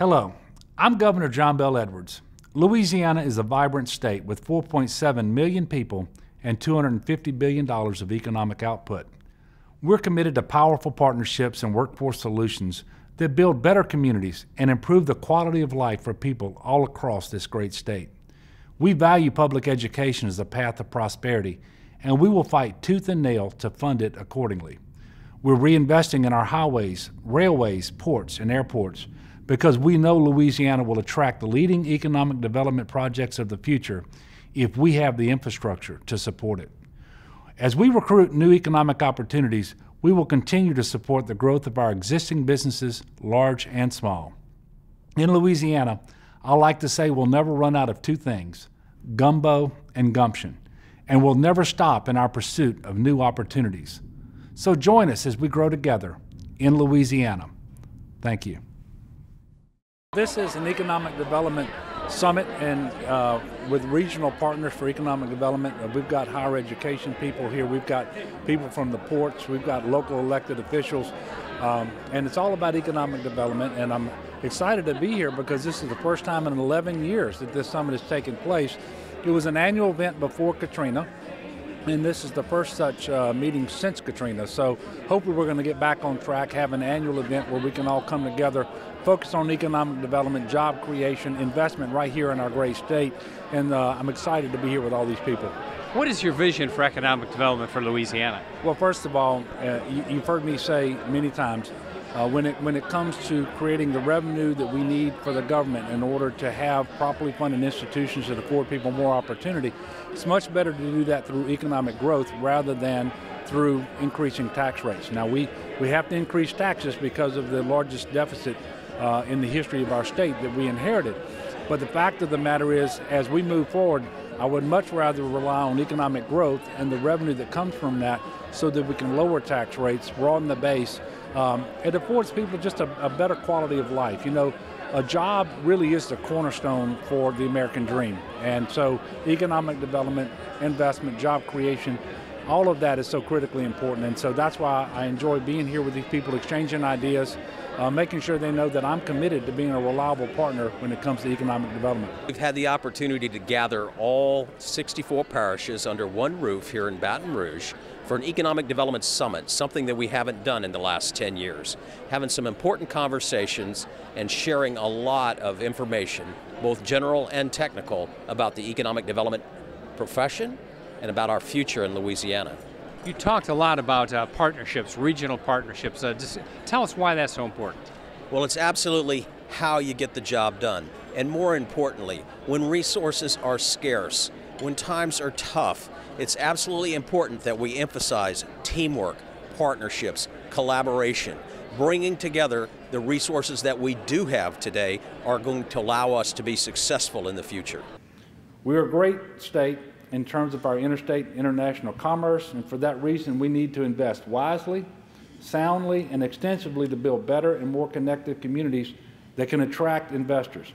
Hello, I'm Governor John Bel Edwards. Louisiana is a vibrant state with 4.7 million people and $250 billion of economic output. We're committed to powerful partnerships and workforce solutions that build better communities and improve the quality of life for people all across this great state. We value public education as a path to prosperity, and we will fight tooth and nail to fund it accordingly. We're reinvesting in our highways, railways, ports, and airports because we know Louisiana will attract the leading economic development projects of the future if we have the infrastructure to support it. As we recruit new economic opportunities, we will continue to support the growth of our existing businesses, large and small. In Louisiana, I like to say we'll never run out of two things, gumbo and gumption, and we'll never stop in our pursuit of new opportunities. So join us as we grow together in Louisiana. Thank you. This is an economic development summit and with regional partners for economic development. We've got higher education people here. We've got people from the ports. We've got local elected officials. And it's all about economic development. And I'm excited to be here because this is the first time in 11 years that this summit has taken place. It was an annual event before Katrina, and this is the first such meeting since Katrina. So hopefully we're going to get back on track, have an annual event where we can all come together, focus on economic development, job creation, investment right here in our great state. And I'm excited to be here with all these people. What is your vision for economic development for Louisiana? Well, first of all, you've heard me say many times, when it comes to creating the revenue that we need for the government in order to have properly funded institutions that afford people more opportunity, it's much better to do that through economic growth rather than through increasing tax rates. Now, we have to increase taxes because of the largest deficit in the history of our state that we inherited. But the fact of the matter is, as we move forward, I would much rather rely on economic growth and the revenue that comes from that so that we can lower tax rates, broaden the base. It affords people just a better quality of life. You know, a job really is the cornerstone for the American dream. And so economic development, investment, job creation, all of that is so critically important. And so that's why I enjoy being here with these people, exchanging ideas, making sure they know that I'm committed to being a reliable partner when it comes to economic development. We've had the opportunity to gather all 64 parishes under one roof here in Baton Rouge for an economic development summit, something that we haven't done in the last 10 years. Having some important conversations and sharing a lot of information, both general and technical, about the economic development profession and about our future in Louisiana. You talked a lot about partnerships, regional partnerships. Just tell us why that's so important. Well, it's absolutely how you get the job done. And more importantly, when resources are scarce, when times are tough, it's absolutely important that we emphasize teamwork, partnerships, collaboration. Bringing together the resources that we do have today are going to allow us to be successful in the future. We're a great state in terms of our interstate international commerce, and for that reason we need to invest wisely, soundly, and extensively to build better and more connected communities that can attract investors.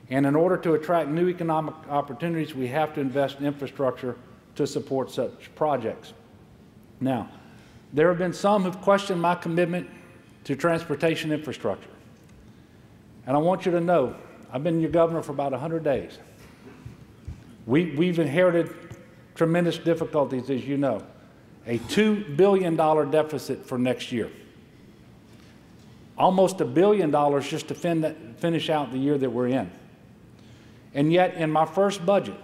And in order to attract new economic opportunities, we have to invest in infrastructure to support such projects. Now, there have been some who've questioned my commitment to transportation infrastructure. And I want you to know, I've been your governor for about 100 days. We've inherited tremendous difficulties, as you know. A $2 billion deficit for next year. Almost $1 billion just to finish out the year that we're in. And yet, in my first budget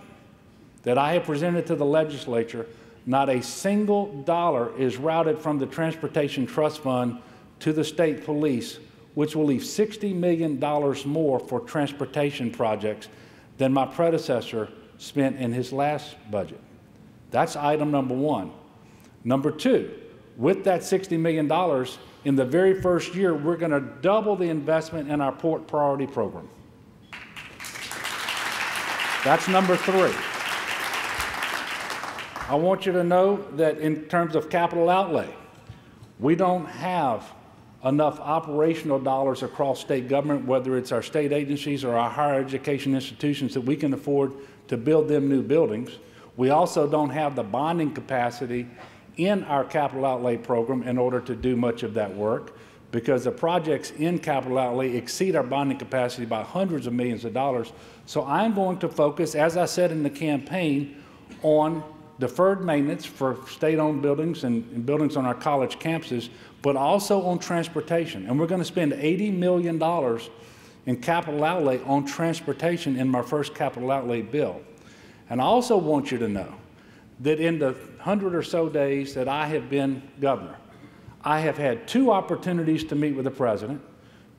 that I have presented to the legislature, not a single dollar is routed from the Transportation Trust Fund to the state police, which will leave $60 million more for transportation projects than my predecessor spent in his last budget. That's item number one. Number two, with that $60 million, in the very first year, we're going to double the investment in our Port Priority Program. That's number three. I want you to know that in terms of capital outlay, we don't have enough operational dollars across state government, whether it's our state agencies or our higher education institutions, that we can afford to build them new buildings. We also don't have the bonding capacity in our capital outlay program in order to do much of that work. because the projects in capital outlay exceed our bonding capacity by hundreds of millions of dollars. So I'm going to focus, as I said in the campaign, on deferred maintenance for state-owned buildings and buildings on our college campuses, but also on transportation. And we're going to spend $80 million in capital outlay on transportation in my first capital outlay bill. And I also want you to know that in the 100 or so days that I have been governor, I have had 2 opportunities to meet with the president,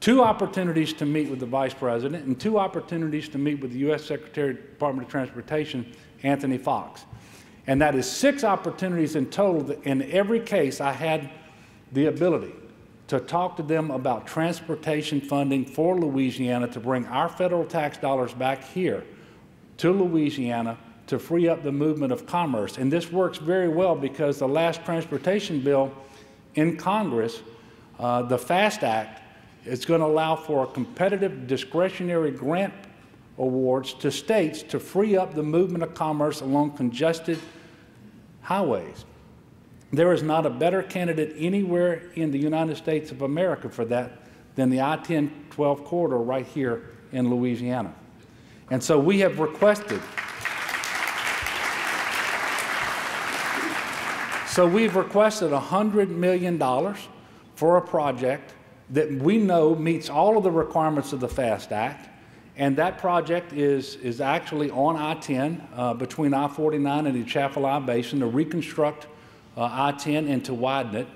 2 opportunities to meet with the vice president, and 2 opportunities to meet with the U.S. Secretary of the Department of Transportation, Anthony Foxx. And that is 6 opportunities in total. In every case, I had the ability to talk to them about transportation funding for Louisiana to bring our federal tax dollars back here to Louisiana to free up the movement of commerce. And this works very well because the last transportation bill in Congress, the FAST Act, is going to allow for competitive discretionary grant awards to states to free up the movement of commerce along congested highways. There is not a better candidate anywhere in the United States of America for that than the I-10-12 corridor right here in Louisiana. And so we have requested, we've requested $100 million for a project that we know meets all of the requirements of the FAST Act, and that project is actually on I-10 between I-49 and the Atchafalaya Basin to reconstruct I-10 and to widen it.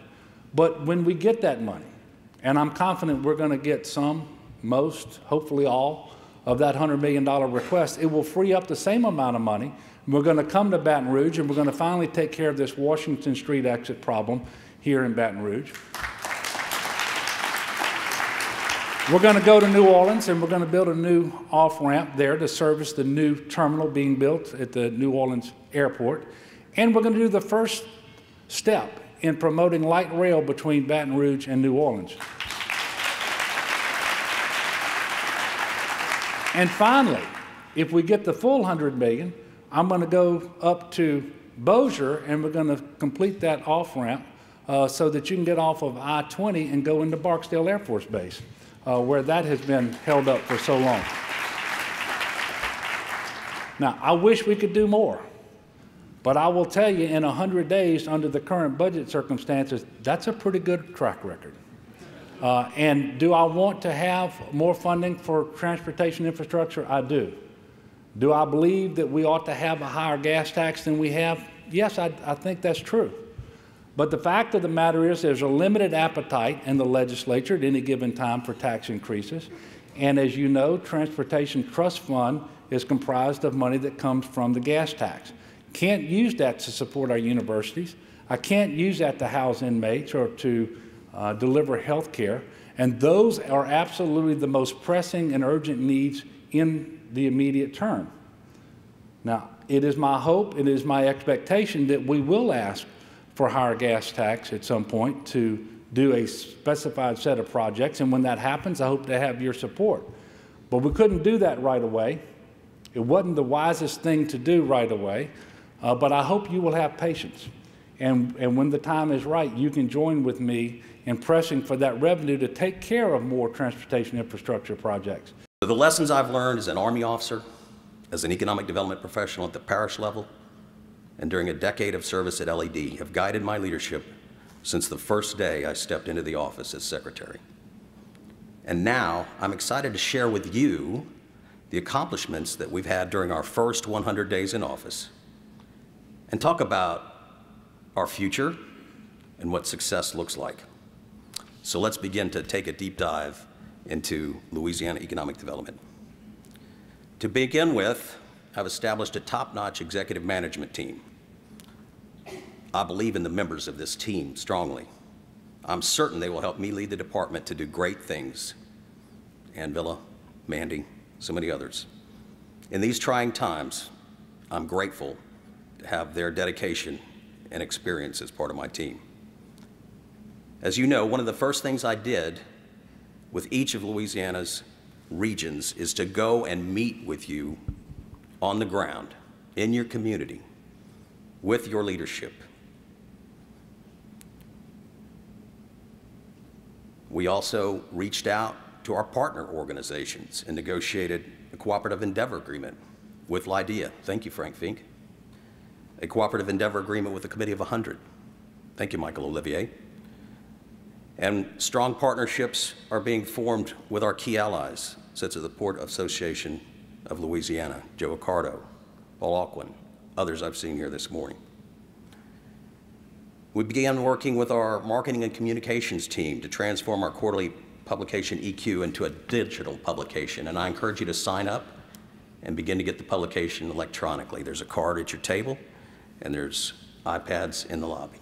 But when we get that money, and I'm confident we're going to get some, most, hopefully all, of that $100 million request, it will free up the same amount of money. We're going to come to Baton Rouge, and we're going to finally take care of this Washington Street exit problem here in Baton Rouge. We're going to go to New Orleans, and we're going to build a new off-ramp there to service the new terminal being built at the New Orleans airport. And we're going to do the first step in promoting light rail between Baton Rouge and New Orleans. And finally, if we get the full $100 million, I'm going to go up to Bossier, and we're going to complete that off-ramp so that you can get off of I-20 and go into Barksdale Air Force Base, where that has been held up for so long. Now, I wish we could do more, but I will tell you, in 100 days, under the current budget circumstances, that's a pretty good track record. And do I want to have more funding for transportation infrastructure? I do. Do I believe that we ought to have a higher gas tax than we have? Yes, I think that's true. But the fact of the matter is there's a limited appetite in the legislature at any given time for tax increases. And as you know, Transportation Trust Fund is comprised of money that comes from the gas tax. Can't use that to support our universities. I can't use that to house inmates or to deliver health care. And those are absolutely the most pressing and urgent needs in the immediate term. Now, it is my hope, it is my expectation that we will ask for higher gas tax at some point to do a specified set of projects, and when that happens, I hope to have your support. But we couldn't do that right away. It wasn't the wisest thing to do right away, but I hope you will have patience. And when the time is right, you can join with me in pressing for that revenue to take care of more transportation infrastructure projects. The lessons I've learned as an Army officer, as an economic development professional at the parish level, and during a decade of service at LED have guided my leadership since the first day I stepped into the office as secretary. And now I'm excited to share with you the accomplishments that we've had during our first 100 days in office and talk about our future and what success looks like. So let's begin to take a deep dive into Louisiana economic development. To begin with, I've established a top-notch executive management team. I believe in the members of this team strongly. I'm certain they will help me lead the department to do great things. Ann Villa, Mandy, so many others. In these trying times, I'm grateful to have their dedication and experience as part of my team. As you know, one of the first things I did with each of Louisiana's regions is to go and meet with you on the ground, in your community, with your leadership. We also reached out to our partner organizations and negotiated a cooperative endeavor agreement with LIDEA. Thank you, Frank Fink. A cooperative endeavor agreement with the Committee of 100. Thank you, Michael Olivier. And strong partnerships are being formed with our key allies, such as the Port Association of Louisiana, Joe Accardo, Paul Alquin, others I've seen here this morning. We began working with our marketing and communications team to transform our quarterly publication EQ into a digital publication, and I encourage you to sign up and begin to get the publication electronically. There's a card at your table, and there's iPads in the lobby.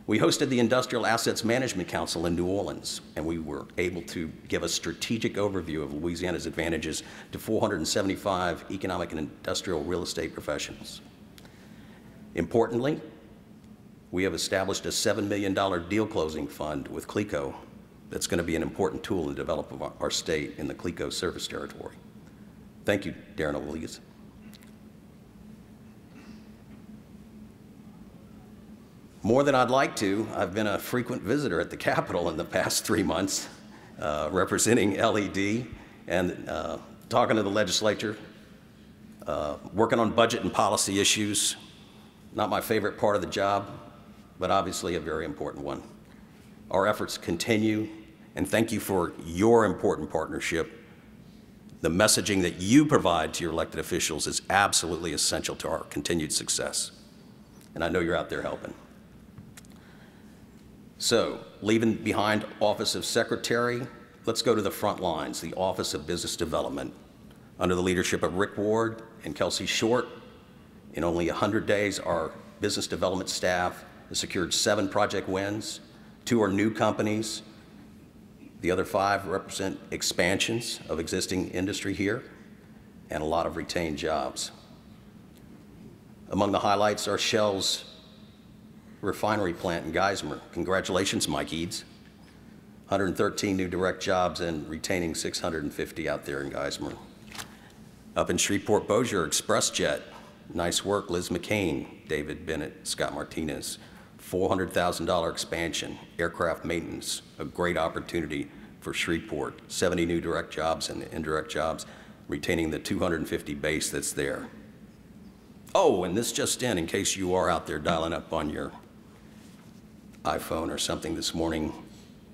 We hosted the Industrial Assets Management Council in New Orleans, and we were able to give a strategic overview of Louisiana's advantages to 475 economic and industrial real estate professionals. Importantly, we have established a $7 million deal closing fund with CLECO that's going to be an important tool in the development of our state in the CLECO service territory. Thank you, Darren O'Lees. More than I'd like to, I've been a frequent visitor at the Capitol in the past 3 months, representing LED and talking to the legislature, working on budget and policy issues. Not my favorite part of the job, but obviously a very important one. Our efforts continue, and thank you for your important partnership. The messaging that you provide to your elected officials is absolutely essential to our continued success. And I know you're out there helping. So, leaving behind Office of Secretary, let's go to the front lines, the Office of Business Development. Under the leadership of Rick Ward and Kelsey Short, in only 100 days, our business development staff has secured 7 project wins. 2 are new companies. The other 5 represent expansions of existing industry here and a lot of retained jobs. Among the highlights are Shell's refinery plant in Geismar. Congratulations, Mike Eads. 113 new direct jobs and retaining 650 out there in Geismar. Up in Shreveport Bossier, ExpressJet. Nice work, Liz McCain, David Bennett, Scott Martinez. $400,000 expansion, aircraft maintenance, a great opportunity for Shreveport. 70 new direct jobs and indirect jobs, retaining the 250 base that's there. Oh, and this just in case you are out there dialing up on your iPhone or something this morning,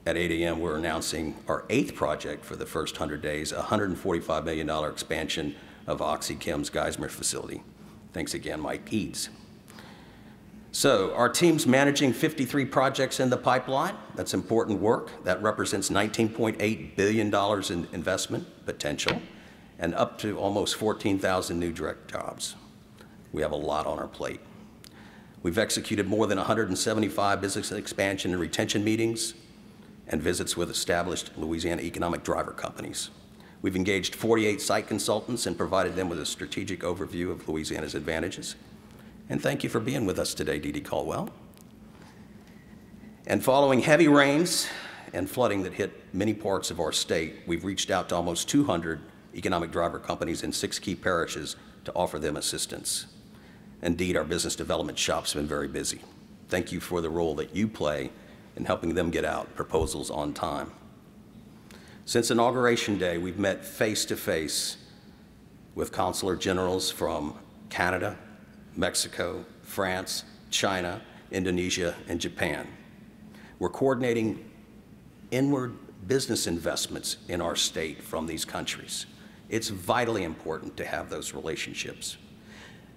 at 8 a.m. we're announcing our 8th project for the first 100 days, a $145 million expansion of OxyChem's Geismar facility. Thanks again, Mike Eads. So our team's managing 53 projects in the pipeline. That's important work. That represents $19.8 billion in investment potential and up to almost 14,000 new direct jobs. We have a lot on our plate. We've executed more than 175 business expansion and retention meetings and visits with established Louisiana economic driver companies. We've engaged 48 site consultants and provided them with a strategic overview of Louisiana's advantages. And thank you for being with us today, Dee Dee Caldwell. And following heavy rains and flooding that hit many parts of our state, we've reached out to almost 200 economic driver companies in 6 key parishes to offer them assistance. Indeed, our business development shop's been very busy. Thank you for the role that you play in helping them get out proposals on time. Since Inauguration Day, we've met face-to-face with consular generals from Canada, Mexico, France, China, Indonesia, and Japan. We're coordinating inward business investments in our state from these countries. It's vitally important to have those relationships.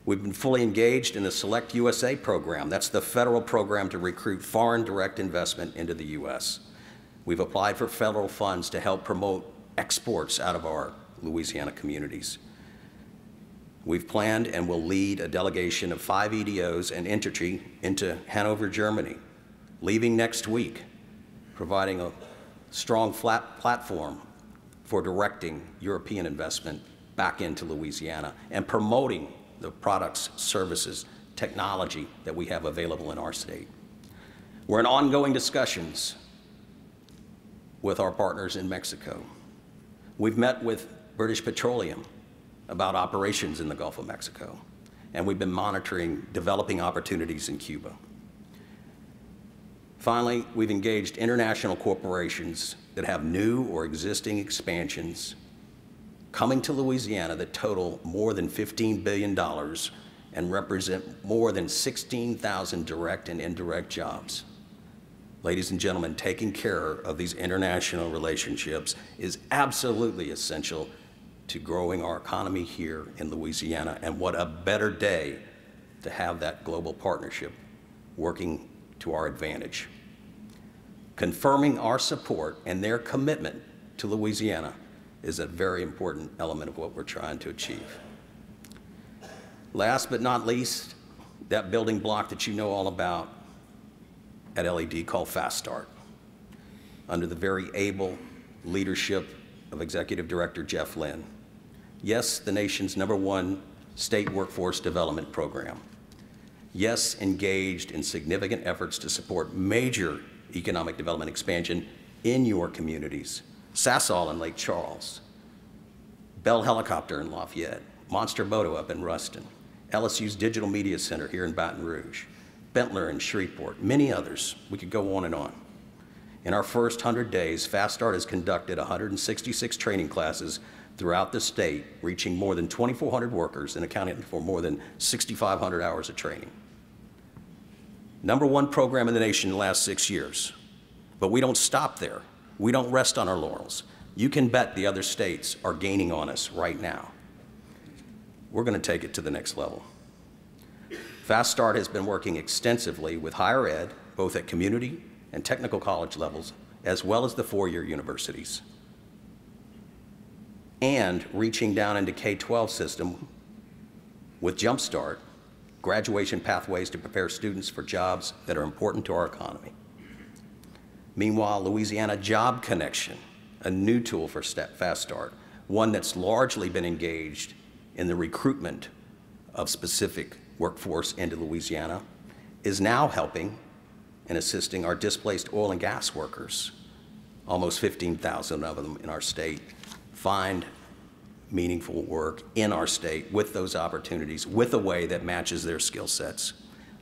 We've been fully engaged in the Select USA program. That's the federal program to recruit foreign direct investment into the U.S. We've applied for federal funds to help promote exports out of our Louisiana communities. We've planned and will lead a delegation of 5 EDOs and Intertree into Hanover, Germany, leaving next week, providing a strong platform for directing European investment back into Louisiana and promoting the products, services, technology that we have available in our state. We're in ongoing discussions with our partners in Mexico. We've met with British Petroleum about operations in the Gulf of Mexico, and we've been monitoring developing opportunities in Cuba. Finally, we've engaged international corporations that have new or existing expansions coming to Louisiana that total more than $15 billion and represent more than 16,000 direct and indirect jobs. Ladies and gentlemen, taking care of these international relationships is absolutely essential to growing our economy here in Louisiana, and what a better day to have that global partnership working to our advantage. Confirming our support and their commitment to Louisiana is a very important element of what we're trying to achieve. Last but not least, that building block that you know all about at LED called Fast Start, under the very able leadership of Executive Director Jeff Lynn. Yes, the nation's #1 state workforce development program. Yes, engaged in significant efforts to support major economic development expansion in your communities. Sasol in Lake Charles, Bell Helicopter in Lafayette, Monster Moto up in Ruston, LSU's Digital Media Center here in Baton Rouge, Bentler in Shreveport, many others. We could go on and on. In our first 100 days, Fast Start has conducted 166 training classes throughout the state, reaching more than 2,400 workers and accounting for more than 6,500 hours of training. #1 program in the nation in the last 6 years. But we don't stop there. We don't rest on our laurels. You can bet the other states are gaining on us right now. We're going to take it to the next level. Fast Start has been working extensively with higher ed, both at community and technical college levels, as well as the four-year universities, and reaching down into K-12 system with Jump Start, graduation pathways to prepare students for jobs that are important to our economy. Meanwhile, Louisiana Job Connection, a new tool for Fast Start, one that's largely been engaged in the recruitment of specific workforce into Louisiana, is now helping and assisting our displaced oil and gas workers, almost 15,000 of them in our state, find meaningful work in our state with those opportunities, with a way that matches their skill sets.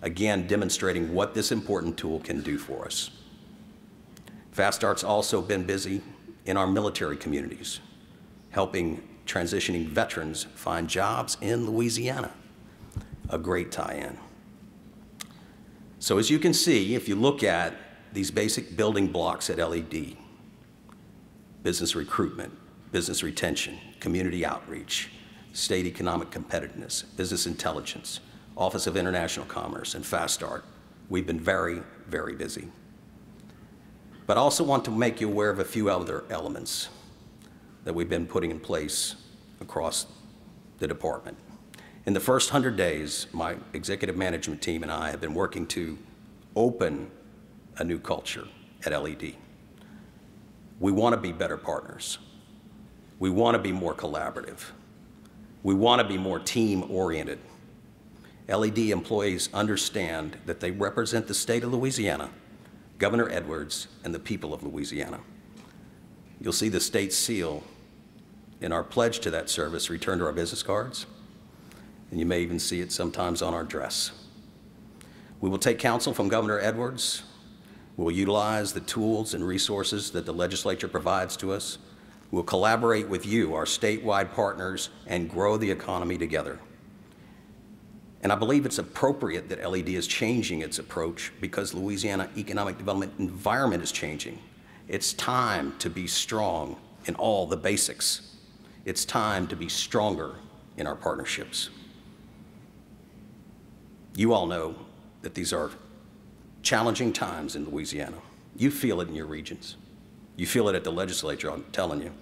Again, demonstrating what this important tool can do for us. Fast Start's also been busy in our military communities, helping transitioning veterans find jobs in Louisiana. A great tie-in. So as you can see, if you look at these basic building blocks at LED, business recruitment, business retention, community outreach, state economic competitiveness, business intelligence, Office of International Commerce, and Fast Start, we've been very, very busy. But I also want to make you aware of a few other elements that we've been putting in place across the department. In the first 100 days, my executive management team and I have been working to open a new culture at LED. We want to be better partners. We want to be more collaborative. We want to be more team-oriented. LED employees understand that they represent the state of Louisiana, Governor Edwards, and the people of Louisiana. You'll see the state seal in our pledge to that service returned to our business cards, and you may even see it sometimes on our dress. We will take counsel from Governor Edwards. We'll utilize the tools and resources that the legislature provides to us. We'll collaborate with you, our statewide partners, and grow the economy together. And I believe it's appropriate that LED is changing its approach because Louisiana economic development environment is changing. It's time to be strong in all the basics. It's time to be stronger in our partnerships. You all know that these are challenging times in Louisiana. You feel it in your regions. You feel it at the legislature, I'm telling you.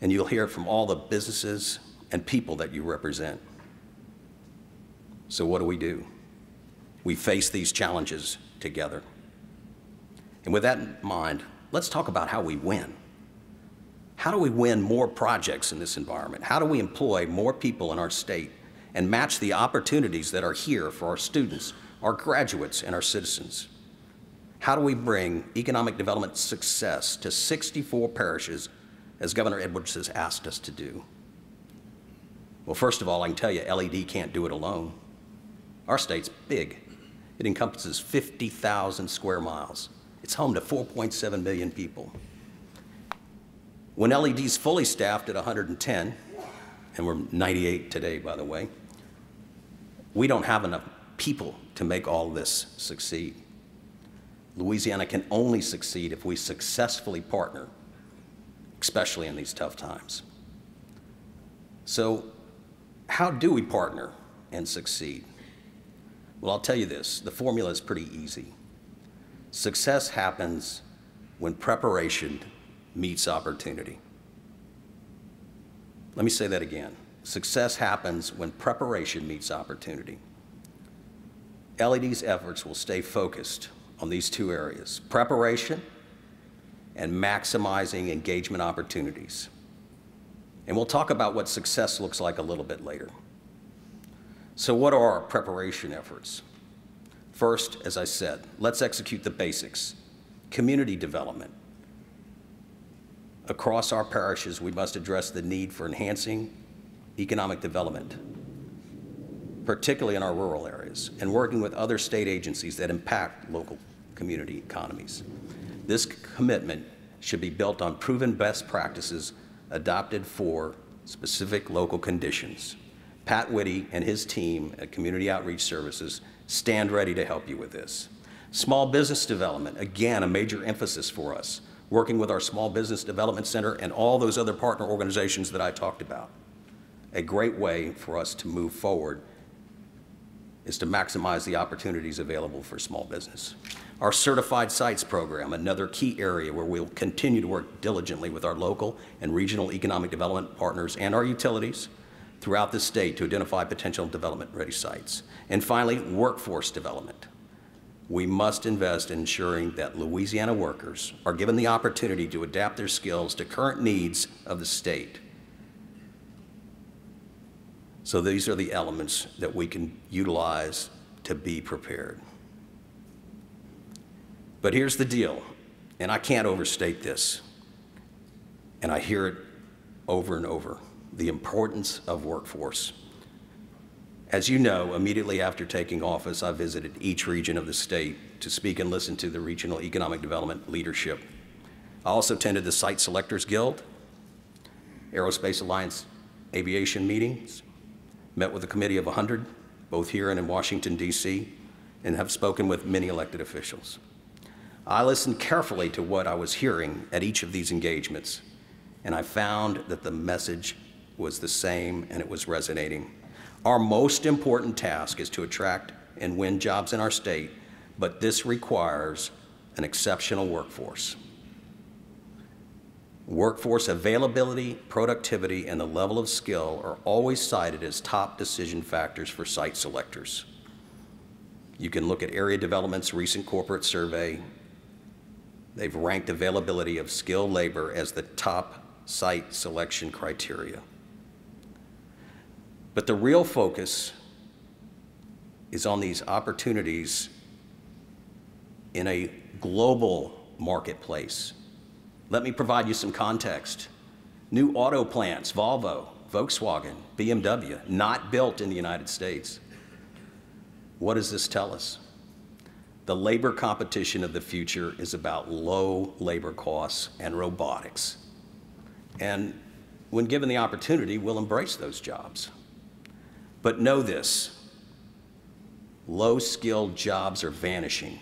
And you'll hear it from all the businesses and people that you represent. So what do? We face these challenges together. And with that in mind, let's talk about how we win. How do we win more projects in this environment? How do we employ more people in our state and match the opportunities that are here for our students, our graduates, and our citizens? How do we bring economic development success to 64 parishes, as Governor Edwards has asked us to do? Well, first of all, I can tell you LED can't do it alone. Our state's big. It encompasses 50,000 square miles. It's home to 4.7 million people. When LED's fully staffed at 110, and we're 98 today, by the way, we don't have enough people to make all this succeed. Louisiana can only succeed if we successfully partner, especially in these tough times. So how do we partner and succeed? Well, I'll tell you this, the formula is pretty easy. Success happens when preparation meets opportunity. Let me say that again. Success happens when preparation meets opportunity. LED's efforts will stay focused on these two areas, preparation and maximizing engagement opportunities. And we'll talk about what success looks like a little bit later. So what are our preparation efforts? First, as I said, let's execute the basics. Community development. Across our parishes, we must address the need for enhancing economic development, particularly in our rural areas, and working with other state agencies that impact local community economies. This commitment should be built on proven best practices adopted for specific local conditions. Pat Whitty and his team at Community Outreach Services stand ready to help you with this. Small business development, again, a major emphasis for us, working with our Small Business Development Center and all those other partner organizations that I talked about. A great way for us to move forward is to maximize the opportunities available for small business. Our Certified Sites program, another key area where we'll continue to work diligently with our local and regional economic development partners and our utilities throughout the state to identify potential development-ready sites. And finally, workforce development. We must invest in ensuring that Louisiana workers are given the opportunity to adapt their skills to current needs of the state. So these are the elements that we can utilize to be prepared. But here's the deal, and I can't overstate this, and I hear it over and over, the importance of workforce. As you know, immediately after taking office, I visited each region of the state to speak and listen to the regional economic development leadership. I also attended the Site Selectors Guild, Aerospace Alliance aviation meetings, met with a committee of 100, both here and in Washington, D.C., and have spoken with many elected officials. I listened carefully to what I was hearing at each of these engagements, and I found that the message was the same and it was resonating. Our most important task is to attract and win jobs in our state, but this requires an exceptional workforce. Workforce availability, productivity, and the level of skill are always cited as top decision factors for site selectors. You can look at Area Development's recent corporate survey. They've ranked availability of skilled labor as the top site selection criteria. But the real focus is on these opportunities in a global marketplace. Let me provide you some context. New auto plants, Volvo, Volkswagen, BMW, not built in the United States. What does this tell us? The labor competition of the future is about low labor costs and robotics. And when given the opportunity, we'll embrace those jobs. But know this, low-skilled jobs are vanishing.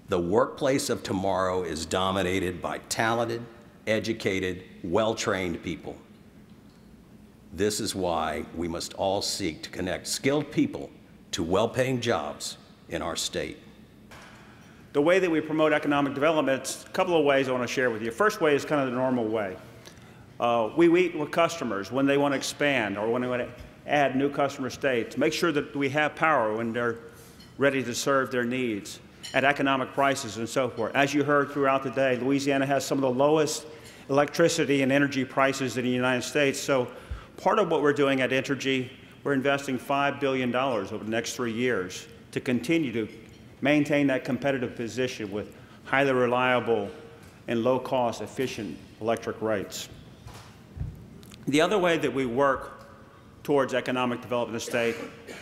The workplace of tomorrow is dominated by talented, educated, well-trained people. This is why we must all seek to connect skilled people to well-paying jobs in our state. The way that we promote economic development, it's a couple of ways I want to share with you. First way is kind of the normal way. We meet with customers when they want to expand or when they want to add new customer states. Make sure that we have power when they're ready to serve their needs at economic prices and so forth. As you heard throughout the day, Louisiana has some of the lowest electricity and energy prices in the United States. So part of what we're doing at Entergy, we're investing $5 billion over the next 3 years to continue to maintain that competitive position with highly reliable and low-cost, efficient electric rates. The other way that we work towards economic development of the state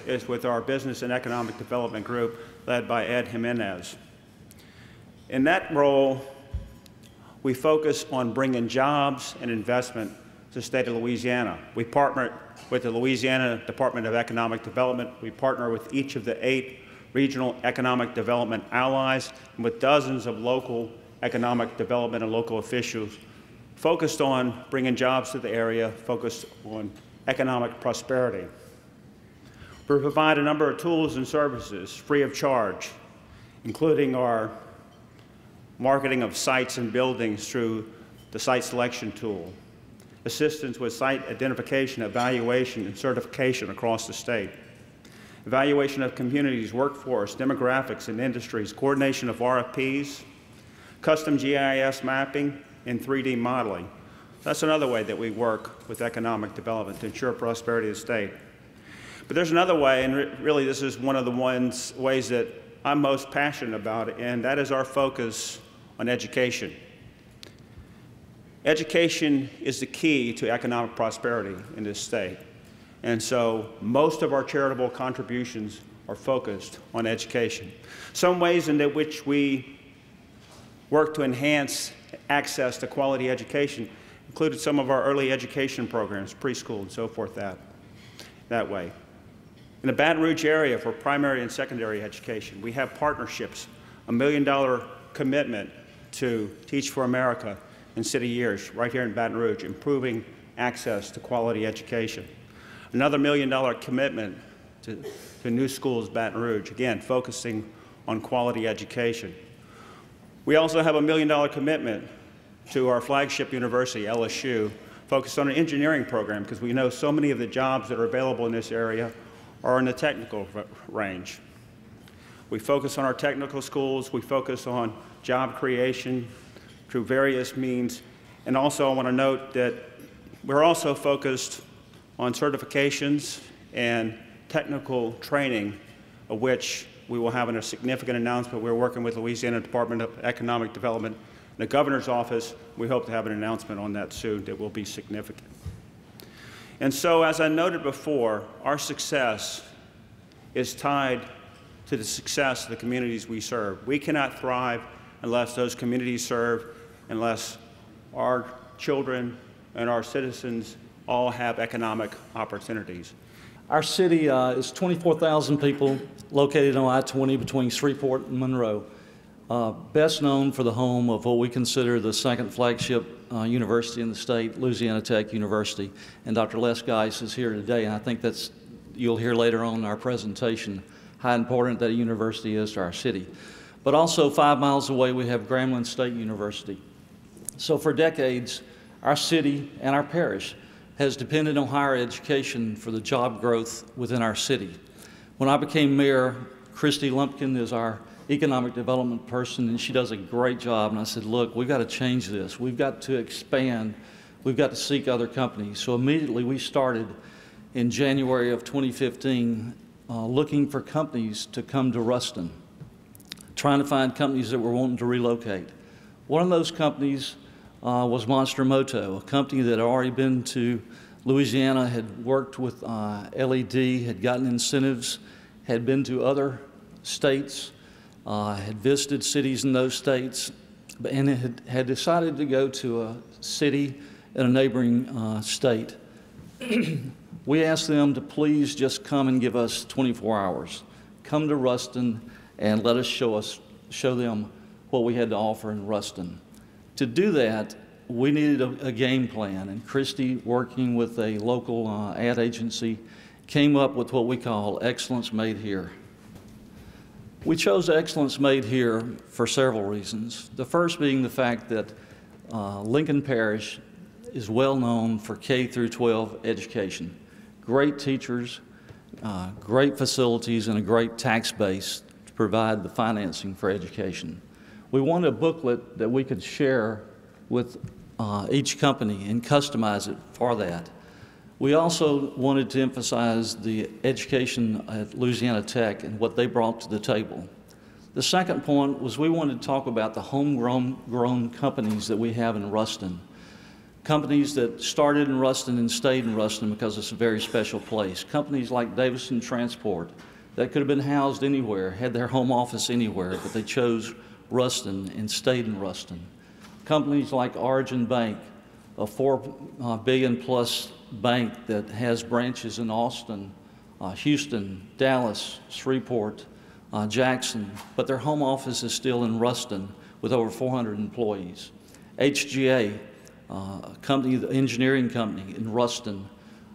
is with our Business and Economic Development Group. led by Ed Jimenez. In that role, we focus on bringing jobs and investment to the state of Louisiana. We partner with the Louisiana Department of Economic Development. We partner with each of the 8 regional economic development allies and with dozens of local economic development and local officials focused on bringing jobs to the area, focused on economic prosperity. We provide a number of tools and services free of charge, including our marketing of sites and buildings through the site selection tool, assistance with site identification, evaluation, and certification across the state, evaluation of communities, workforce, demographics, and industries, coordination of RFPs, custom GIS mapping, and 3D modeling. That's another way that we work with economic development to ensure prosperity of the state. But there's another way, and really this is one of the ways that I'm most passionate about, and that is our focus on education. Education is the key to economic prosperity in this state. And so most of our charitable contributions are focused on education. Some ways in which we work to enhance access to quality education included some of our early education programs, preschool and so forth that way. In the Baton Rouge area for primary and secondary education, we have partnerships, a $1 million commitment to Teach for America in city years right here in Baton Rouge, improving access to quality education. Another $1 million commitment to New Schools Baton Rouge, again, focusing on quality education. We also have a $1 million commitment to our flagship university, LSU, focused on an engineering program because we know so many of the jobs that are available in this area are in the technical range. We focus on our technical schools. We focus on job creation through various means. And also I want to note that we're also focused on certifications and technical training, of which we will have a significant announcement. We're working with Louisiana Department of Economic Development and the Governor's Office. We hope to have an announcement on that soon that will be significant. And so, as I noted before, our success is tied to the success of the communities we serve. We cannot thrive unless those communities serve, unless our children and our citizens all have economic opportunities. Our city is 24,000 people located on I-20 between Shreveport and Monroe. Best known for the home of what we consider the second flagship university in the state, Louisiana Tech University. And Dr. Les Geis is here today, and I think you'll hear later on in our presentation how important that university is to our city. But also 5 miles away we have Grambling State University. So for decades, our city and our parish has depended on higher education for the job growth within our city. When I became mayor, Christy Lumpkin is our economic development person, and she does a great job. And I said, look, we've got to change this. We've got to expand. We've got to seek other companies. So immediately we started in January of 2015 looking for companies to come to Ruston, trying to find companies that were wanting to relocate. One of those companies was Monster Moto, a company that had already been to Louisiana, had worked with LED, had gotten incentives, had been to other states, had visited cities in those states, and had decided to go to a city in a neighboring state. We asked them to please just come and give us 24 hours. Come to Ruston and let us show them what we had to offer in Ruston. To do that, we needed a game plan, and Christy, working with a local ad agency, came up with what we call Excellence Made Here. We chose Excellence Made Here for several reasons. The first being the fact that Lincoln Parish is well known for K through 12 education. Great teachers, great facilities, and a great tax base to provide the financing for education. We wanted a booklet that we could share with each company and customize it for that. We also wanted to emphasize the education at Louisiana Tech and what they brought to the table. The second point was we wanted to talk about the homegrown companies that we have in Ruston. Companies that started in Ruston and stayed in Ruston because it's a very special place. Companies like Davison Transport, that could have been housed anywhere, had their home office anywhere, but they chose Ruston and stayed in Ruston. Companies like Origin Bank, a $4 billion plus bank that has branches in Austin, Houston, Dallas, Shreveport, Jackson, but their home office is still in Ruston with over 400 employees. HGA, a company, the engineering company in Ruston,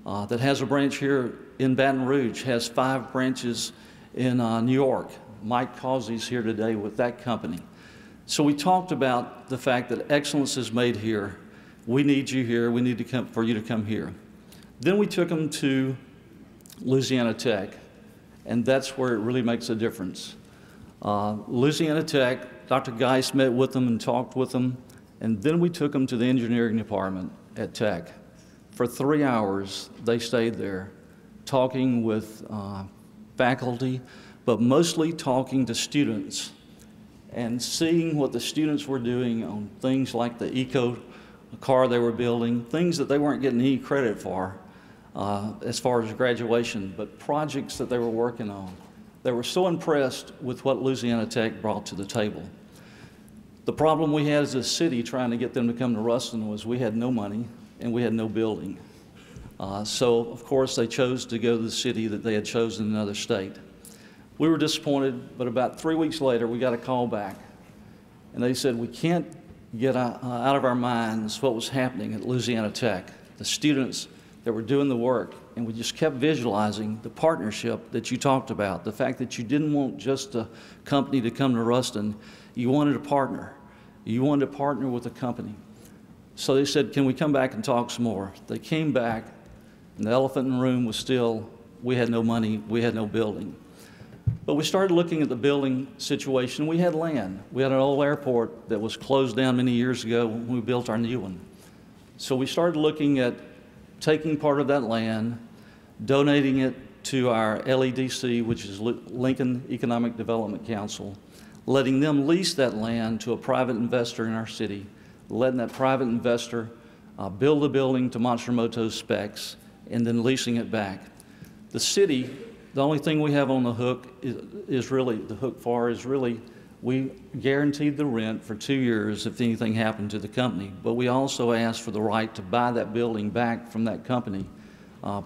that has a branch here in Baton Rouge, has 5 branches in New York. Mike Causey's here today with that company. So we talked about the fact that excellence is made here. We need you here. We need to come for you to come here. Then we took them to Louisiana Tech, and that's where it really makes a difference. Louisiana Tech, Dr. Geis met with them and talked with them, and then we took them to the engineering department at Tech. For 3 hours, they stayed there talking with faculty, but mostly talking to students and seeing what the students were doing on things like the eco car they were building, things that they weren't getting any credit for as far as graduation, but projects that they were working on. They were so impressed with what Louisiana Tech brought to the table. The problem we had as a city trying to get them to come to Ruston was we had no money and we had no building. So, of course, they chose to go to the city that they had chosen in another state. We were disappointed, but about 3 weeks later, we got a call back. And they said, we can't get out of our minds what was happening at Louisiana Tech, the students that were doing the work, and we just kept visualizing the partnership that you talked about, the fact that you didn't want just a company to come to Ruston, you wanted a partner. You wanted to partner with a company. So they said, can we come back and talk some more? They came back, and the elephant in the room was still, we had no money, we had no building. But we started looking at the building situation. We had land. We had an old airport that was closed down many years ago when we built our new one. So we started looking at taking part of that land, donating it to our LEDC, which is Lincoln Economic Development Council, letting them lease that land to a private investor in our city, letting that private investor build a building to Monster-Moto's specs, and then leasing it back. The city, the only thing we have on the hook is really, the hook for is really, we guaranteed the rent for 2 years if anything happened to the company, but we also asked for the right to buy that building back from that company,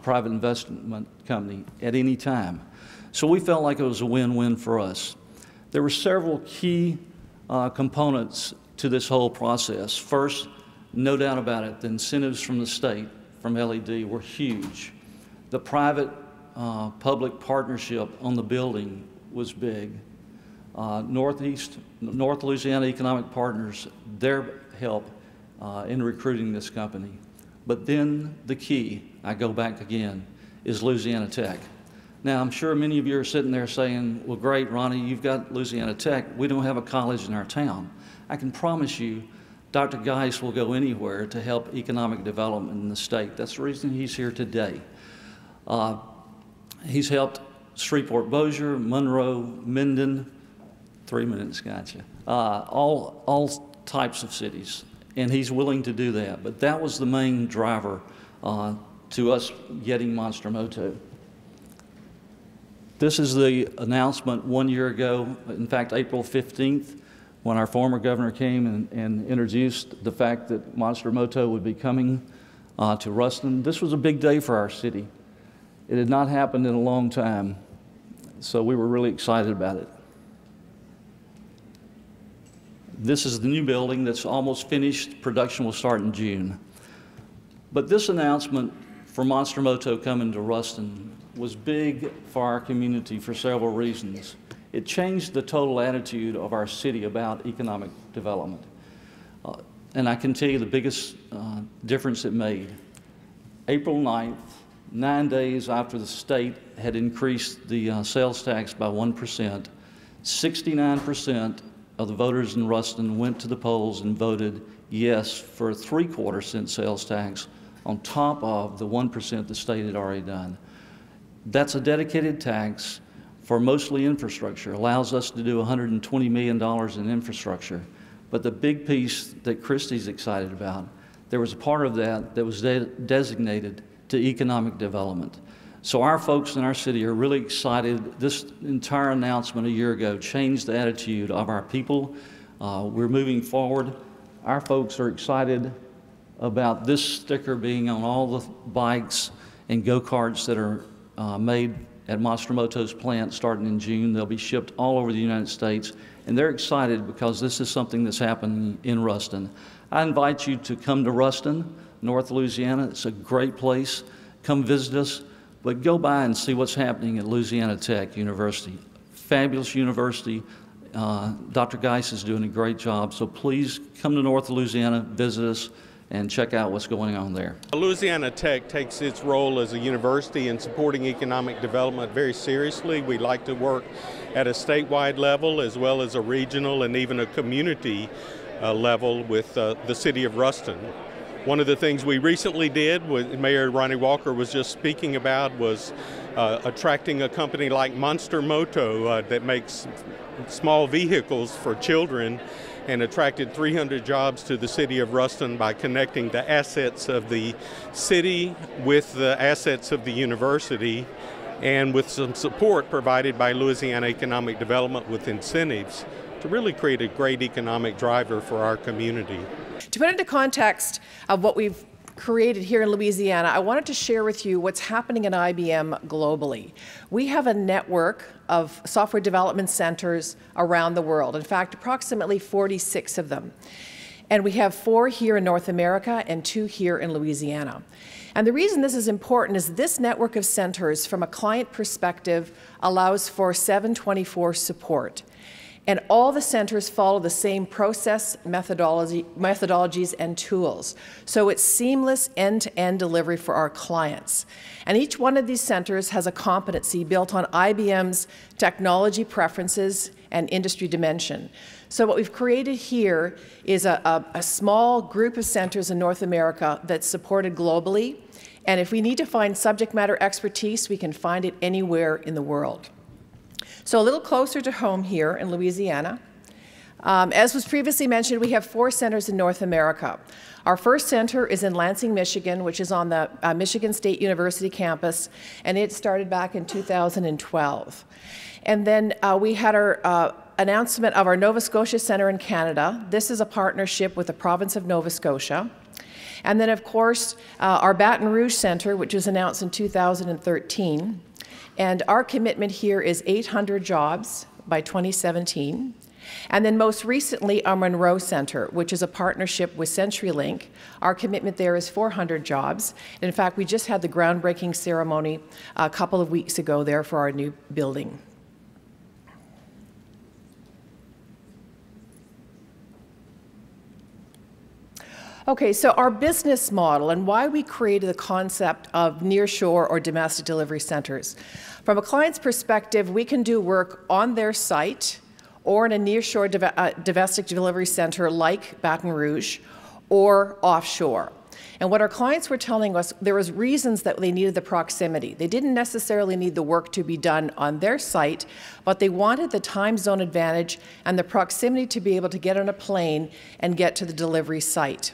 private investment company, at any time. So we felt like it was a win-win for us. There were several key components to this whole process. First, no doubt about it, the incentives from the state, from LED, were huge. The private public partnership on the building was big. North Louisiana Economic Partners, their help in recruiting this company. But then the key, I go back again, is Louisiana Tech. Now, I'm sure many of you are sitting there saying, well, great, Ronnie, you've got Louisiana Tech. We don't have a college in our town. I can promise you Dr. Geis will go anywhere to help economic development in the state. That's the reason he's here today. He's helped Shreveport, Bossier, Monroe, Minden, 3 minutes, gotcha, all types of cities, and he's willing to do that. But that was the main driver to us getting Monster-Moto. This is the announcement 1 year ago, in fact, April 15th, when our former governor came and introduced the fact that Monster-Moto would be coming to Ruston. This was a big day for our city. It had not happened in a long time, so we were really excited about it. This is the new building that's almost finished. Production will start in June. But this announcement for Monster-Moto coming to Ruston was big for our community for several reasons. It changed the total attitude of our city about economic development. And I can tell you the biggest difference it made. April 9th, 9 days after the state had increased the sales tax by 1%, 69% of the voters in Ruston went to the polls and voted yes for a 3/4-cent sales tax on top of the 1% the state had already done. That's a dedicated tax for mostly infrastructure, allows us to do $120 million in infrastructure. But the big piece that Christie's excited about, there was a part of that that was designated to economic development. So our folks in our city are really excited. This entire announcement a year ago changed the attitude of our people. We're moving forward. Our folks are excited about this sticker being on all the bikes and go-karts that are made at Monster Moto's plant starting in June. They'll be shipped all over the United States, and they're excited because this is something that's happening in Ruston. I invite you to come to Ruston, North Louisiana. It's a great place. Come visit us, but go by and see what's happening at Louisiana Tech University. Fabulous university. Dr. Geis is doing a great job, so please come to North Louisiana, visit us, and check out what's going on there. Louisiana Tech takes its role as a university in supporting economic development very seriously. We like to work at a statewide level as well as a regional and even a community level with the city of Ruston. One of the things we recently did, Mayor Ronnie Walker was just speaking about, was attracting a company like Monster Moto that makes small vehicles for children, and attracted 300 jobs to the city of Ruston by connecting the assets of the city with the assets of the university, and with some support provided by Louisiana Economic Development with incentives to really create a great economic driver for our community. To put into context of what we've created here in Louisiana, I wanted to share with you what's happening at IBM globally. We have a network of software development centers around the world. In fact, approximately 46 of them. And we have 4 here in North America and 2 here in Louisiana. And the reason this is important is this network of centers, from a client perspective, allows for 7/24 support. And all the centers follow the same process, methodologies, and tools. So it's seamless end-to-end delivery for our clients. And each one of these centers has a competency built on IBM's technology preferences and industry dimension. So what we've created here is a small group of centers in North America that's supported globally. And if we need to find subject matter expertise, we can find it anywhere in the world. So a little closer to home here in Louisiana. As was previously mentioned, we have 4 centers in North America. Our first center is in Lansing, Michigan, which is on the Michigan State University campus, and it started back in 2012. And then we had our announcement of our Nova Scotia Center in Canada. This is a partnership with the province of Nova Scotia. And then, of course, our Baton Rouge Center, which was announced in 2013. And our commitment here is 800 jobs by 2017. And then most recently, our Monroe Center, which is a partnership with CenturyLink. Our commitment there is 400 jobs. And in fact, we just had the groundbreaking ceremony a couple of weeks ago there for our new building. Okay, so our business model and why we created the concept of nearshore or domestic delivery centers. From a client's perspective, we can do work on their site or in a nearshore domestic delivery center like Baton Rouge or offshore. And what our clients were telling us, there was reasons that they needed the proximity. They didn't necessarily need the work to be done on their site, but they wanted the time zone advantage and the proximity to be able to get on a plane and get to the delivery site.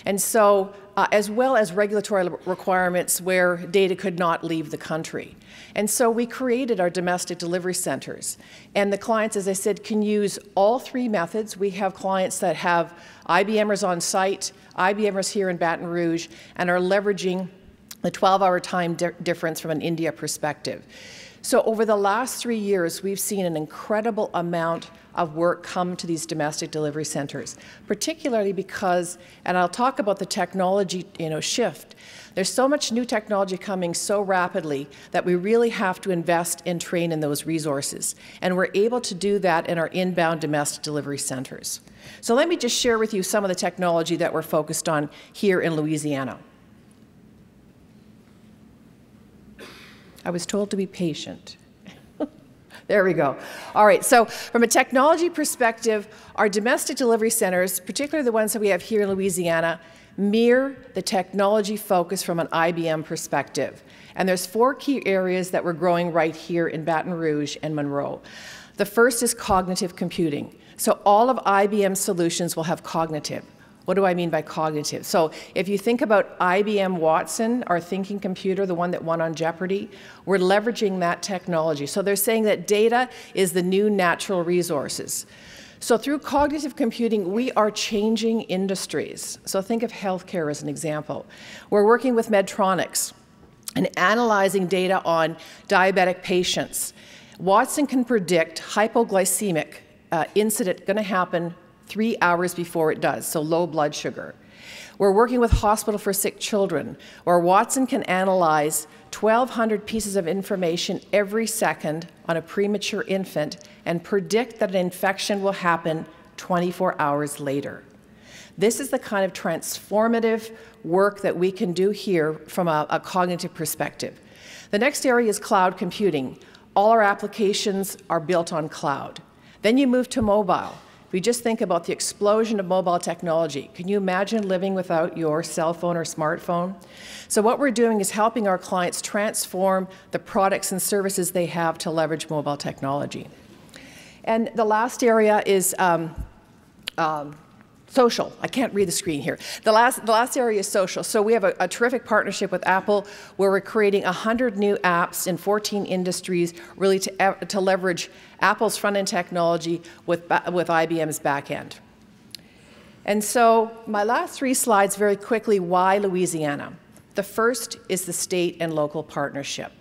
And so, as well as regulatory requirements where data could not leave the country. And so we created our domestic delivery centers. And the clients, as I said, can use all 3 methods. We have clients that have IBMers on site, IBMers here in Baton Rouge, and are leveraging the 12-hour time difference from an India perspective. So over the last 3 years, we've seen an incredible amount of work come to these domestic delivery centers, particularly because, and I'll talk about the technology shift, there's so much new technology coming so rapidly that we really have to invest and train in those resources. And we're able to do that in our inbound domestic delivery centers. So let me just share with you some of the technology that we're focused on here in Louisiana. I was told to be patient. There we go. All right, so from a technology perspective, our domestic delivery centers, particularly the ones that we have here in Louisiana, mirror the technology focus from an IBM perspective. And there's 4 key areas that we're growing right here in Baton Rouge and Monroe. The first is cognitive computing. So all of IBM's solutions will have cognitive. What do I mean by cognitive? So if you think about IBM Watson, our thinking computer, the one that won on Jeopardy, we're leveraging that technology. So they're saying that data is the new natural resources. So through cognitive computing, we are changing industries. So think of healthcare as an example. We're working with Medtronic and analyzing data on diabetic patients. Watson can predict hypoglycemic incident going to happen 3 hours before it does, so low blood sugar. We're working with Hospital for Sick Children, where Watson can analyze 1,200 pieces of information every second on a premature infant and predict that an infection will happen 24 hours later. This is the kind of transformative work that we can do here from a cognitive perspective. The next area is cloud computing. All our applications are built on cloud. Then you move to mobile. We just think about the explosion of mobile technology. Can you imagine living without your cell phone or smartphone? So what we're doing is helping our clients transform the products and services they have to leverage mobile technology. And the last area is social. I can't read the screen here. The last area is social. So we have a terrific partnership with Apple where we're creating 100 new apps in 14 industries really to leverage Apple's front-end technology with IBM's back-end. And so my last 3 slides very quickly, why Louisiana? The first is the state and local partnership.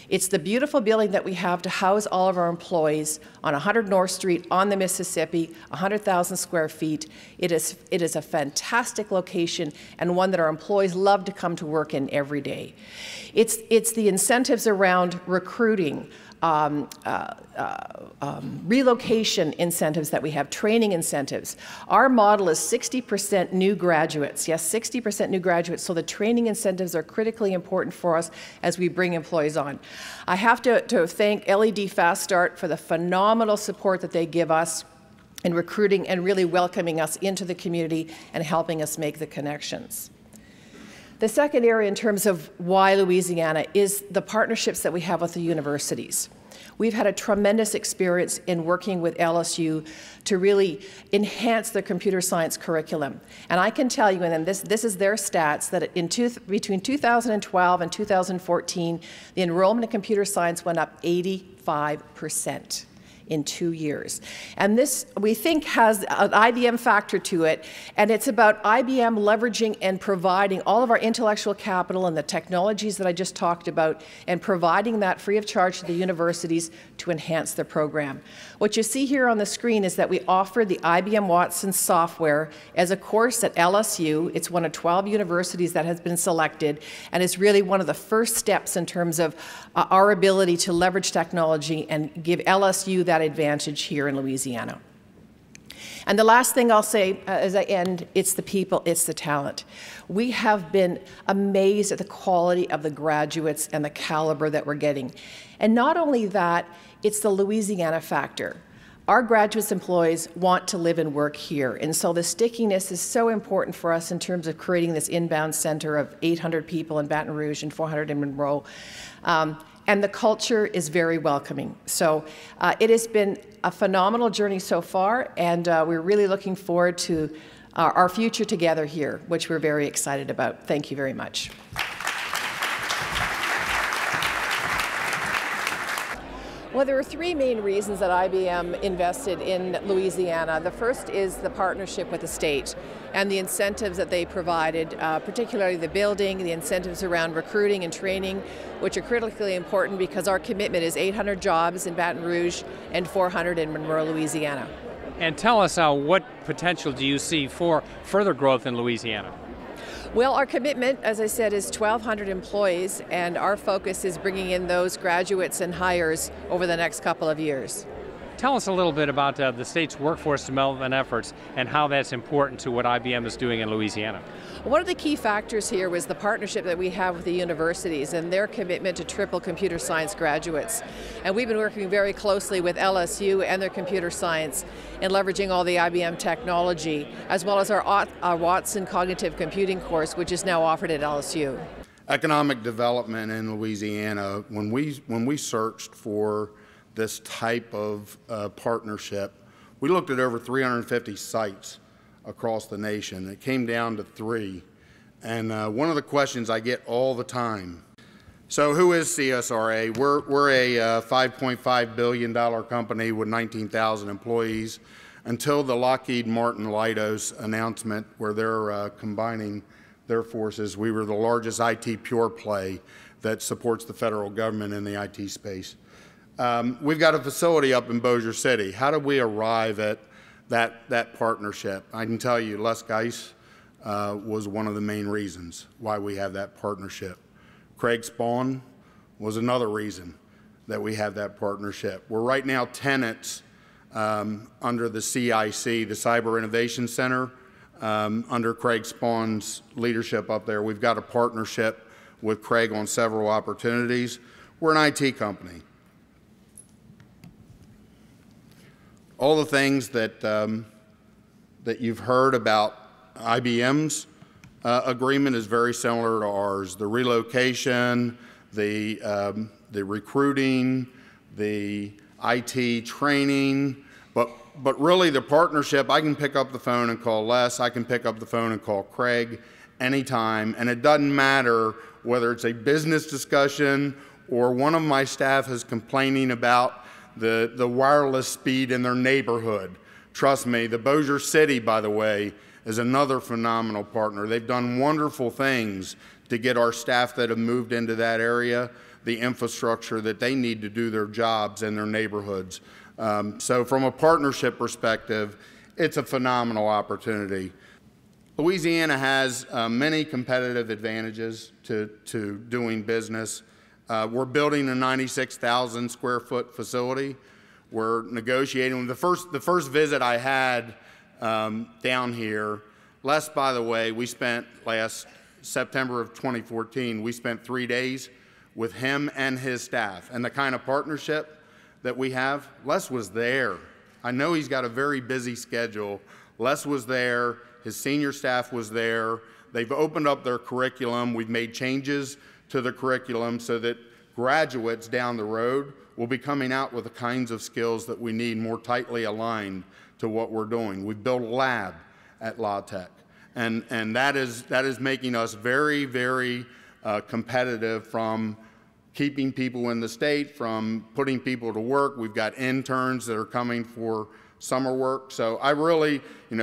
It's the beautiful building that we have to house all of our employees on 100 North Street on the Mississippi, 100,000 square feet. It is a fantastic location and one that our employees love to come to work in every day. It's the incentives around recruiting, relocation incentives that we have, training incentives. Our model is 60% new graduates. Yes, 60% new graduates, so the training incentives are critically important for us as we bring employees on. I have to thank LED Fast Start for the phenomenal support that they give us in recruiting and really welcoming us into the community and helping us make the connections. The second area in terms of why Louisiana is the partnerships that we have with the universities. We've had a tremendous experience in working with LSU to really enhance their computer science curriculum. And I can tell you, and this is their stats, that between 2012 and 2014, the enrollment in computer science went up 85%. In 2 years. And this, we think, has an IBM factor to it, and it's about IBM leveraging and providing all of our intellectual capital and the technologies that I just talked about, and providing that free of charge to the universities to enhance their program. What you see here on the screen is that we offer the IBM Watson software as a course at LSU. It's one of 12 universities that has been selected, and is really one of the first steps in terms of our ability to leverage technology and give LSU that advantage here in Louisiana. And the last thing I'll say as I end, it's the people, it's the talent. We have been amazed at the quality of the graduates and the caliber that we're getting. And not only that, it's the Louisiana factor. Our graduates employees want to live and work here, and so the stickiness is so important for us in terms of creating this inbound center of 800 people in Baton Rouge and 400 in Monroe. And the culture is very welcoming. So it has been a phenomenal journey so far, and we're really looking forward to our future together here, which we're very excited about. Thank you very much. Well, there are 3 main reasons that IBM invested in Louisiana. The first is the partnership with the state and the incentives that they provided, particularly the building, the incentives around recruiting and training, which are critically important because our commitment is 800 jobs in Baton Rouge and 400 in Monroe, Louisiana. And tell us what potential do you see for further growth in Louisiana? Well, our commitment, as I said, is 1,200 employees, and our focus is bringing in those graduates and hires over the next couple of years. Tell us a little bit about the state's workforce development efforts and how that's important to what IBM is doing in Louisiana. One of the key factors here was the partnership that we have with the universities and their commitment to triple computer science graduates. And we've been working very closely with LSU and their computer science in leveraging all the IBM technology, as well as our Watson Cognitive Computing course, which is now offered at LSU. Economic development in Louisiana, when we searched for this type of partnership, we looked at over 350 sites across the nation. It came down to 3. And one of the questions I get all the time, so who is CSRA? We're a $5.5 billion company with 19,000 employees. Until the Lockheed Martin Leidos announcement where they're combining their forces, we were the largest IT pure play that supports the federal government in the IT space. We've got a facility up in Bossier City. How did we arrive at that partnership? I can tell you Les Geis was one of the main reasons why we have that partnership. Craig Spawn was another reason that we have that partnership. We're right now tenants under the CIC, the Cyber Innovation Center, under Craig Spawn's leadership up there. We've got a partnership with Craig on several opportunities. We're an IT company. All the things that you've heard about IBM's agreement is very similar to ours. The relocation, the recruiting, the IT training, but really the partnership, I can pick up the phone and call Les, I can pick up the phone and call Craig anytime, and it doesn't matter whether it's a business discussion or one of my staff is complaining about the wireless speed in their neighborhood. Trust me, the Bossier City, by the way, is another phenomenal partner. They've done wonderful things to get our staff that have moved into that area the infrastructure that they need to do their jobs in their neighborhoods. So from a partnership perspective, it's a phenomenal opportunity. Louisiana has many competitive advantages to doing business. We're building a 96,000 square foot facility. We're negotiating. The first visit I had down here, Les, by the way, we spent last September of 2014, we spent 3 days with him and his staff. And the kind of partnership that we have, Les was there. I know he's got a very busy schedule. Les was there, his senior staff was there. They've opened up their curriculum. We've made changes to the curriculum so that graduates down the road will be coming out with the kinds of skills that we need more tightly aligned to what we're doing. We've built a lab at La Tech, and that is making us very, very competitive from keeping people in the state, from putting people to work. We've got interns that are coming for summer work. So I really,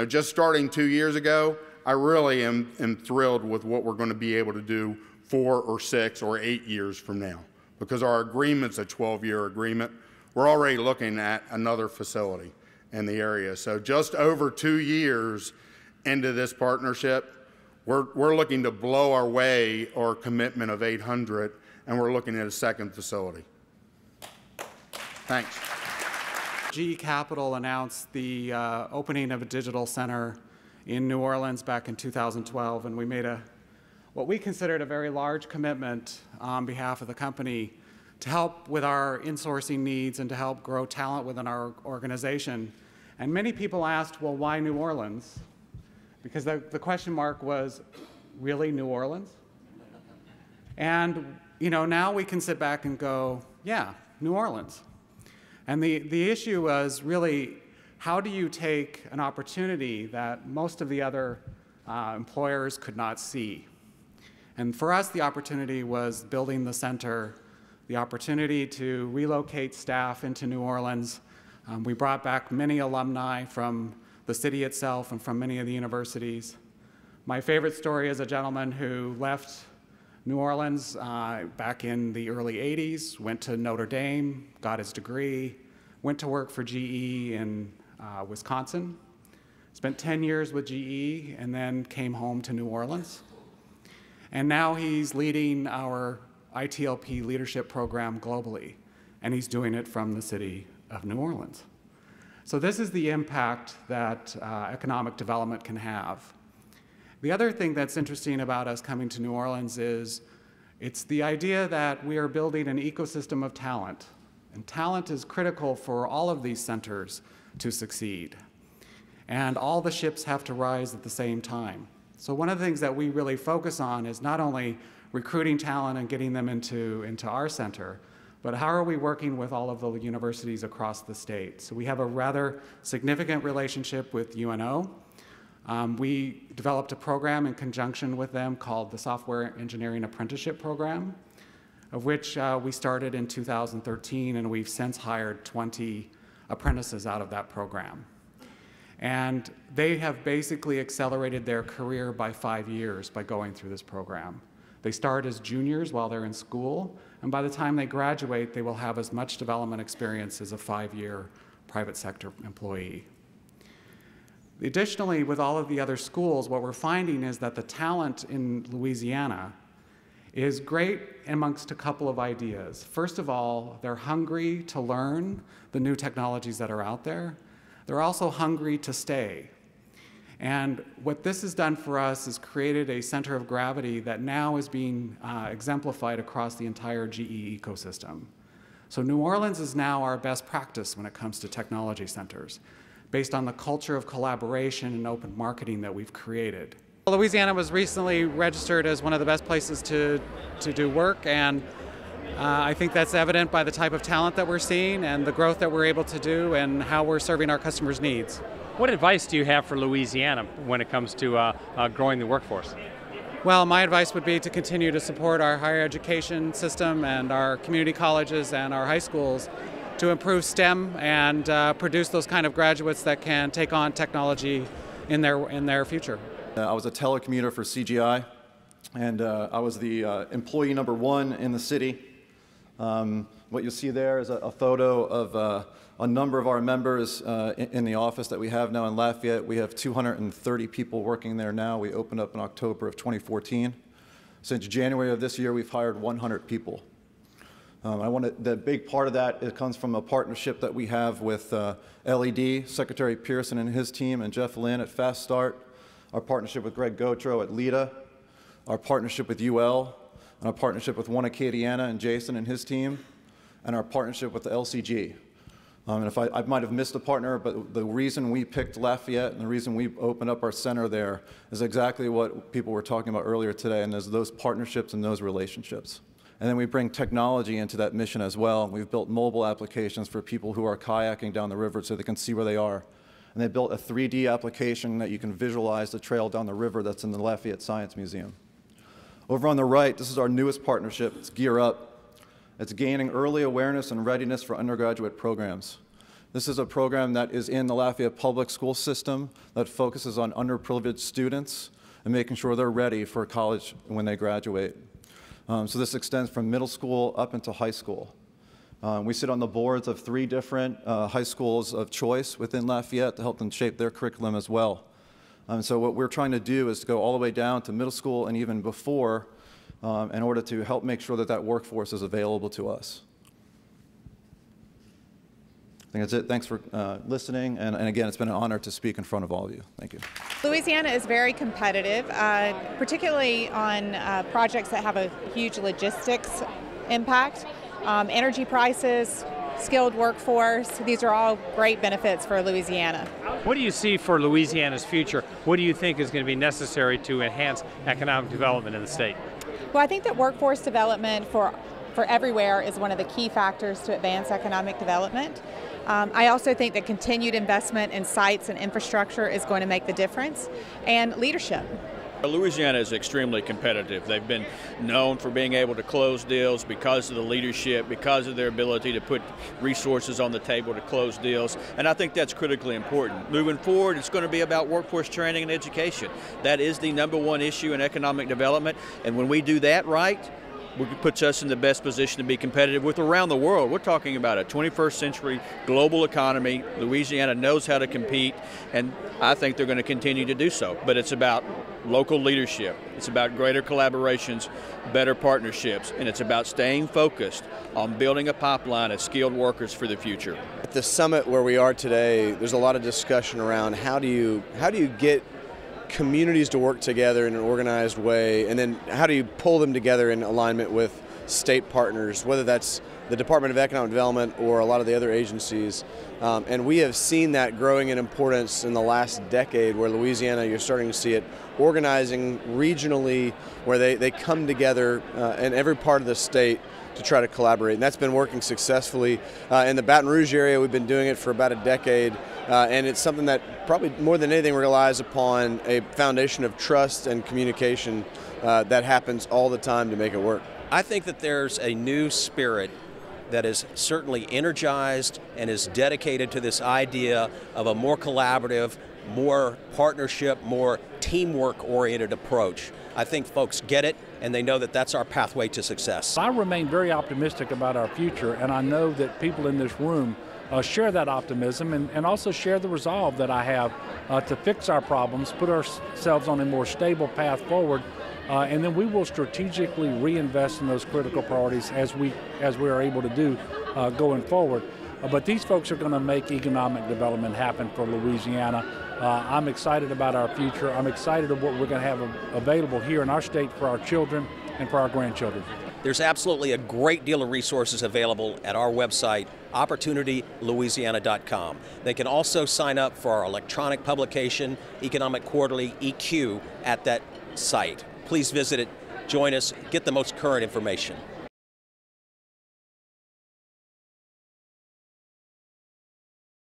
just starting 2 years ago, I really am thrilled with what we're going to be able to do 4 or 6 or 8 years from now, because our agreement's a 12-year agreement. We're already looking at another facility in the area. So just over 2 years into this partnership, we're looking to blow our way our commitment of 800, and we're looking at a second facility. Thanks. GE Capital announced the opening of a digital center in New Orleans back in 2012, and we made what we considered a very large commitment on behalf of the company to help with our insourcing needs and to help grow talent within our organization. And many people asked, well, why New Orleans? Because the question mark was, really New Orleans? And now we can sit back and go, yeah, New Orleans. And the issue was really, how do you take an opportunity that most of the other employers could not see? And for us, the opportunity was building the center, the opportunity to relocate staff into New Orleans. We brought back many alumni from the city itself and from many of the universities. My favorite story is a gentleman who left New Orleans back in the early 80s, went to Notre Dame, got his degree, went to work for GE in Wisconsin, spent 10 years with GE, and then came home to New Orleans. And now he's leading our ITLP leadership program globally, and he's doing it from the city of New Orleans. So this is the impact that economic development can have. The other thing that's interesting about us coming to New Orleans is it's the idea that we are building an ecosystem of talent, and talent is critical for all of these centers to succeed. And all the ships have to rise at the same time. So one of the things that we really focus on is not only recruiting talent and getting them into our center, but how are we working with all of the universities across the state? So we have a rather significant relationship with UNO. We developed a program in conjunction with them called the Software Engineering Apprenticeship Program, of which we started in 2013, and we've since hired 20 apprentices out of that program. And they have basically accelerated their career by 5 years by going through this program. They start as juniors while they're in school, and by the time they graduate, they will have as much development experience as a 5-year private sector employee. Additionally, with all of the other schools, what we're finding is that the talent in Louisiana is great amongst a couple of ideas. First of all, they're hungry to learn the new technologies that are out there. They're also hungry to stay. And what this has done for us is created a center of gravity that now is being exemplified across the entire GE ecosystem. So New Orleans is now our best practice when it comes to technology centers, based on the culture of collaboration and open marketing that we've created. Louisiana was recently registered as one of the best places to do work, and I think that's evident by the type of talent that we're seeing and the growth that we're able to do and how we're serving our customers' needs. What advice do you have for Louisiana when it comes to growing the workforce? Well, my advice would be to continue to support our higher education system and our community colleges and our high schools to improve STEM and produce those kind of graduates that can take on technology in their future. I was a telecommuter for CGI, and I was the employee number 1 in the city. What you'll see there is a photo of a number of our members in the office that we have now in Lafayette. We have 230 people working there now. We opened up in October of 2014. Since January of this year, we've hired 100 people. The big part of that, it comes from a partnership that we have with LED, Secretary Pearson and his team, and Jeff Lynn at Fast Start, our partnership with Greg Gautreaux at LIDA, our partnership with UL, and our partnership with One Acadiana and Jason and his team, and our partnership with the LCG. And if I might have missed a partner, but the reason we picked Lafayette and the reason we opened up our center there is exactly what people were talking about earlier today, and there's those partnerships and those relationships. And then we bring technology into that mission as well. We've built mobile applications for people who are kayaking down the river so they can see where they are. And they built a 3D application that you can visualize the trail down the river that's in the Lafayette Science Museum. Over on the right, this is our newest partnership. It's Gear Up. It's gaining early awareness and readiness for undergraduate programs. This is a program that is in the Lafayette public school system that focuses on underprivileged students and making sure they're ready for college when they graduate. So this extends from middle school up into high school. We sit on the boards of 3 different high schools of choice within Lafayette to help them shape their curriculum as well. So what we're trying to do is go all the way down to middle school and even before in order to help make sure that that workforce is available to us. I think that's it. Thanks for listening. And again, it's been an honor to speak in front of all of you. Thank you. Louisiana is very competitive, particularly on projects that have a huge logistics impact. Energy prices, skilled workforce, these are all great benefits for Louisiana. What do you see for Louisiana's future? What do you think is going to be necessary to enhance economic development in the state? Well, I think that workforce development for everywhere is one of the key factors to advance economic development. I also think that continued investment in sites and infrastructure is going to make the difference, and leadership. Louisiana is extremely competitive. They've been known for being able to close deals because of the leadership, because of their ability to put resources on the table to close deals, and I think that's critically important. Moving forward, it's going to be about workforce training and education. That is the #1 issue in economic development, and when we do that right, it puts us in the best position to be competitive with around the world. We're talking about a 21st century global economy. Louisiana knows how to compete, and I think they're going to continue to do so. But it's about local leadership. It's about greater collaborations, better partnerships, and it's about staying focused on building a pipeline of skilled workers for the future. At the summit where we are today, there's a lot of discussion around how do you get communities to work together in an organized way, and then how do you pull them together in alignment with state partners, whether that's the Department of Economic Development or a lot of the other agencies. And we have seen that growing in importance in the last decade, where Louisiana, you're starting to see it organizing regionally, where they come together in every part of the state to try to collaborate. And that's been working successfully. In the Baton Rouge area, we've been doing it for about a decade, and it's something that probably more than anything relies upon a foundation of trust and communication that happens all the time to make it work. I think that there's a new spirit that is certainly energized and is dedicated to this idea of a more collaborative, more partnership, more teamwork-oriented approach. I think folks get it, and they know that that's our pathway to success. I remain very optimistic about our future, and I know that people in this room share that optimism and also share the resolve that I have to fix our problems, put ourselves on a more stable path forward, and then we will strategically reinvest in those critical priorities as we are able to do going forward. But these folks are going to make economic development happen for Louisiana. I'm excited about our future. I'm excited about what we're going to have available here in our state for our children and for our grandchildren. There's absolutely a great deal of resources available at our website, OpportunityLouisiana.com. They can also sign up for our electronic publication, Economic Quarterly, EQ, at that site. Please visit it, join us, get the most current information.